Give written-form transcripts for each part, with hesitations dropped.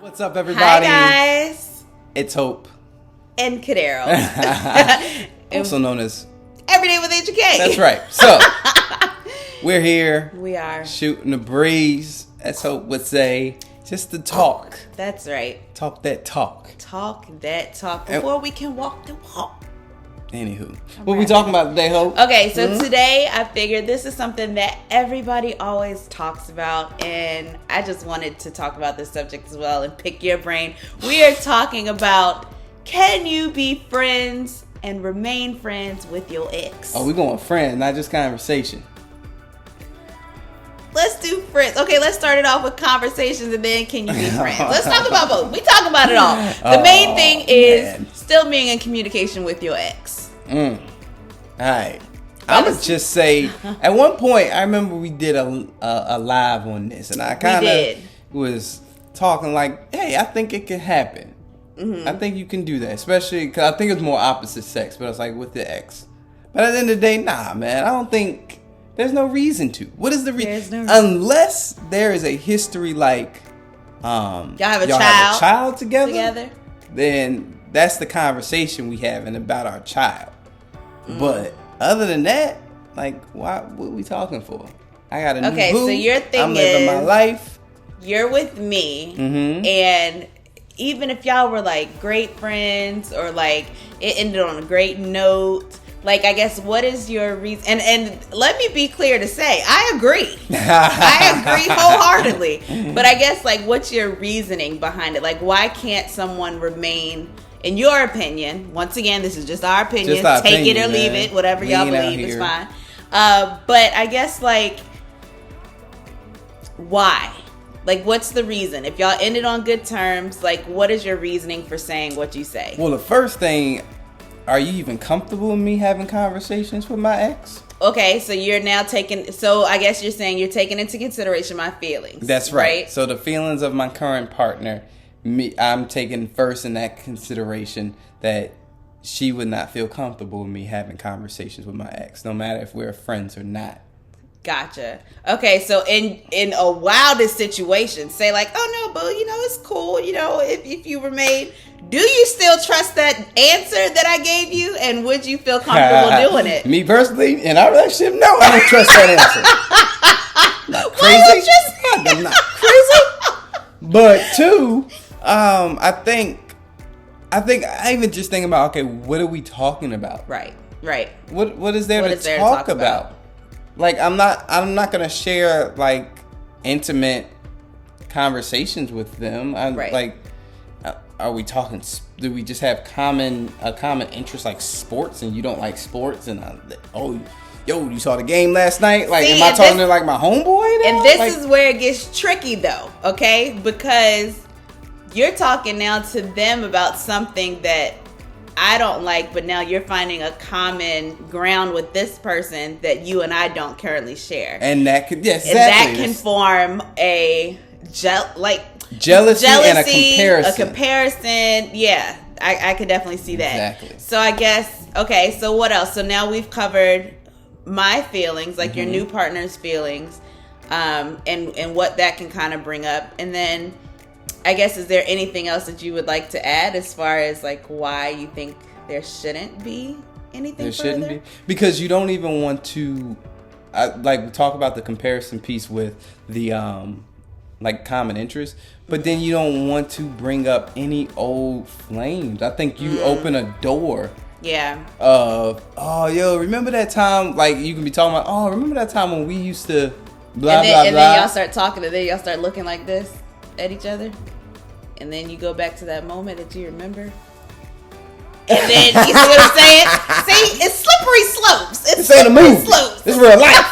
What's up, everybody? Hi, guys. It's Hope. And Cadero. Also known as Everyday with HK. That's right. So, we're here. We are. Shooting the breeze, as Hope would say. Just to talk. That's right. Talk that talk. Talk that talk before we can walk the walk. Anywho. What we talking about today, Hope? Okay, so today I figured this is something that everybody always talks about, and I just wanted to talk about this subject as well and pick your brain. We are talking about, can you be friends and remain friends with your ex? Oh, we going friends, not just conversation. Let's do friends. Okay, let's start it off with conversations and then can you be friends? Let's talk about both. We talk about it all. The main thing is still being in communication with your ex. All right. I'm going to just say, at one point, I remember we did a live on this, and I kind of was talking like, hey, I think it can happen. I think you can do that, especially because I think it's more opposite sex, but it's like with the ex. But at the end of the day, nah, man, I don't think... There's no reason to. What is the reason? Unless there is a history like y'all have a child together, then that's the conversation we having about our child. But other than that, like, what are we talking for? I got a new boo. So your thing I'm living my life. You're with me, and even if y'all were like great friends or like it ended on a great note. Like, I guess, what is your reason? And let me be clear to say, I agree. I agree wholeheartedly. But I guess, like, what's your reasoning behind it? Like, why can't someone remain, in your opinion, once again, this is just our opinion. Take it or leave it. Whatever y'all believe is fine. But I guess, like, why? Like, what's the reason? If y'all ended on good terms, like, what is your reasoning for saying what you say? Well, the first thing... Are you even comfortable with me having conversations with my ex? Okay, so you're now taking... So I guess you're saying you're taking into consideration my feelings. That's right. So the feelings of my current partner, I'm taking first in that consideration that she would not feel comfortable with me having conversations with my ex, no matter if we're friends or not. Gotcha. Okay, so in a wildest situation, say like, oh no, boo, it's cool, if you were made... Do you still trust that answer that I gave you? And would you feel comfortable doing it? Me personally, in our relationship, no, I don't trust that answer. Not crazy. I'm not crazy. But two, I think I even just think about, okay, what are we talking about? Right. What is there to talk about? Like, I'm not gonna share like intimate conversations with them. Are we talking? Do we just have a common interest like sports, and you don't like sports? And you saw the game last night? Like, am I talking to like my homeboy? And this is where it gets tricky, though. Okay, because you're talking now to them about something that I don't like, but now you're finding a common ground with this person that you and I don't currently share, and that could that can form a jealousy and a comparison. Yeah, I could definitely see that. Exactly. So I guess, okay, so what else? So now we've covered my feelings, like your new partner's feelings, and what that can kind of bring up. And then I guess, is there anything else that you would like to add as far as like why you think there shouldn't be anything there further? Shouldn't be, because you don't even want to like we talk about the comparison piece with the like common interest, but then you don't want to bring up any old flames. I think you open a door. Yeah. Of, remember that time? Like, you can be talking about, remember that time when we used to blah, blah, blah. And then y'all start talking, and then y'all start looking like this at each other. And then you go back to that moment that you remember. And then, you see what I'm saying? See, it's slippery slopes. It's ain't a move. Slopes. It's real life.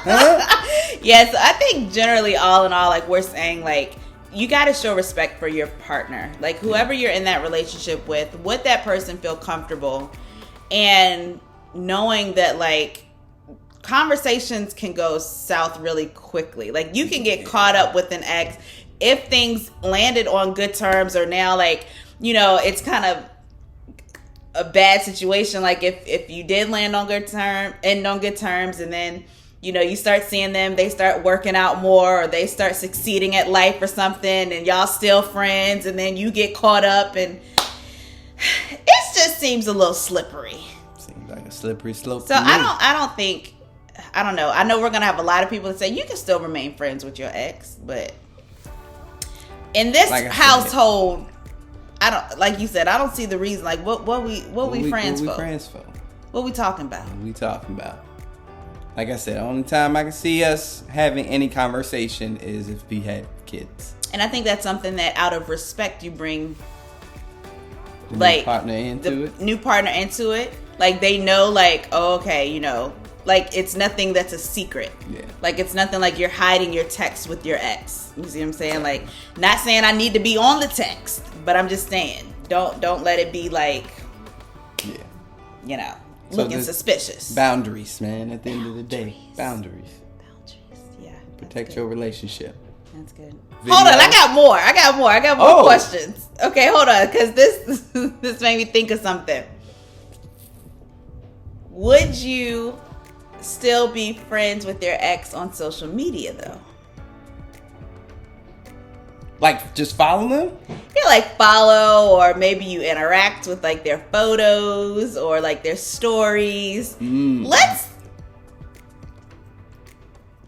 Huh? Yeah, so I think generally, all in all, like we're saying, like, you got to show respect for your partner. Like, whoever you're in that relationship with, would that person feel comfortable? And knowing that, like, conversations can go south really quickly. Like, you can get caught up with an ex if things landed on good terms, or now, like, it's kind of a bad situation. Like, if you did land on good terms, and then you start seeing them, they start working out more, or they start succeeding at life or something, and y'all still friends, and then you get caught up, and it just seems a little slippery. Seems like a slippery slope. So I don't know. I know we're gonna have a lot of people that say you can still remain friends with your ex, but in this household, I don't, like you said, I don't see the reason. Like what we friends for? What we talking about? What we talking about? Like I said, the only time I can see us having any conversation is if we had kids. And I think that's something that, out of respect, you bring the new partner into it. Like they know, like, oh, okay, like it's nothing that's a secret. Yeah. Like it's nothing like you're hiding your text with your ex. You see what I'm saying? Like, not saying I need to be on the text, but I'm just saying, don't let it be like, looking suspicious. Boundaries, man. At the end of the day, boundaries. Yeah. Protect your relationship. That's good. Hold on, I got more questions. Okay, hold on, because this made me think of something. Would you still be friends with your ex on social media, though? Like, just follow them? Yeah, like follow, or maybe you interact with like their photos or like their stories. Let's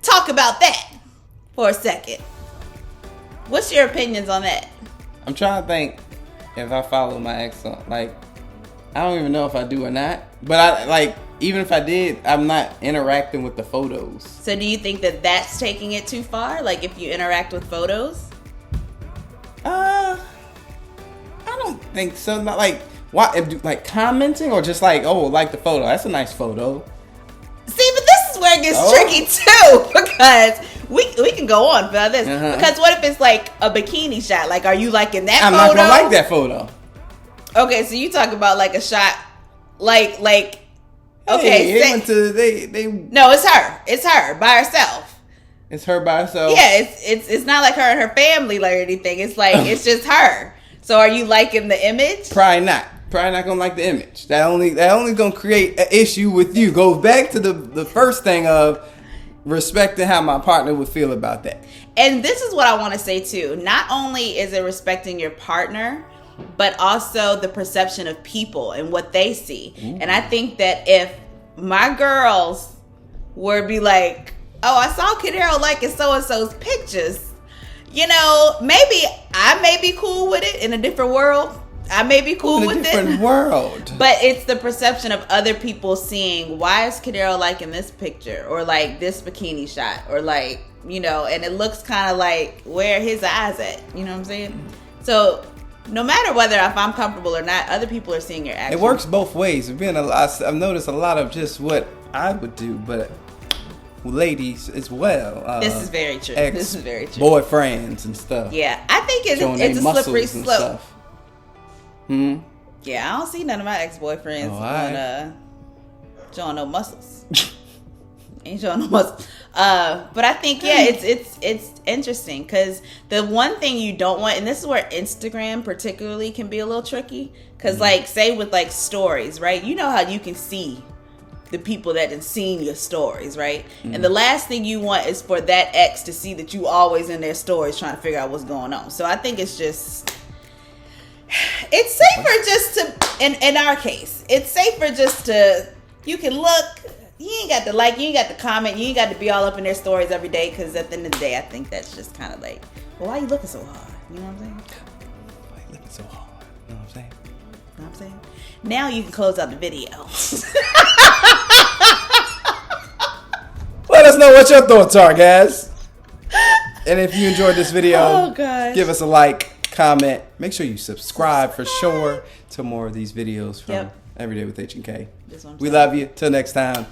talk about that for a second. What's your opinions on that? I'm trying to think if I follow my ex on, like, I don't even know if I do or not. But even if I did, I'm not interacting with the photos. So do you think that that's taking it too far? Like if you interact with photos? I don't think so. Not like, what, like commenting or just like, oh, like the photo. That's a nice photo. See, but this is where it gets tricky too, because we can go on about this. Because what if it's like a bikini shot? Like, are you liking that photo? I'm not gonna like that photo. Okay, so you talk about like a shot, like. Okay, no, it's her by herself. It's her by herself. Yeah, it's not like her and her family or anything. It's like it's just her. So are you liking the image? Probably not gonna like the image. That only gonna create an issue with you. Goes back to the first thing of respecting how my partner would feel about that. And this is what I want to say too. Not only is it respecting your partner, but also the perception of people and what they see. Ooh. And I think that if my girls were be like, oh, I saw Kid Harold liking so-and-so's pictures, maybe I may be cool with it in a different world. I may be cool with it. In a different world. But it's the perception of other people seeing, why is Kid Harold liking this picture? Or like this bikini shot? Or like, and it looks kind of like where his eyes at. You know what I'm saying? So no matter whether if I'm comfortable or not, other people are seeing your actions. It works both ways. I've noticed a lot of just what I would do, but ladies as well. This is very true. This is very true. Boyfriends and stuff. Yeah, I think it's a slippery slope. Yeah, I don't see none of my ex-boyfriends showing no muscles. Ain't showing no muscles. But I think it's interesting because the one thing you don't want, and this is where Instagram particularly can be a little tricky, because like say with like stories, right? You know how you can see the people that have seen your stories, right? And the last thing you want is for that ex to see that you always in their stories trying to figure out what's going on. So I think it's safer just to, in our case, it's safer just to, you can look, you ain't got to like, you ain't got to comment, you ain't got to be all up in their stories every day, because at the end of the day, I think that's just kind of like, well, why are you looking so hard? You know what I'm saying? Why are you looking so hard? You know what I'm saying? You know what I'm saying? Now you can close out the video. Let us know what your thoughts are, guys. And if you enjoyed this video, give us a like, comment. Make sure you subscribe for sure to more of these videos from Everyday with H&K. We love you. Till next time.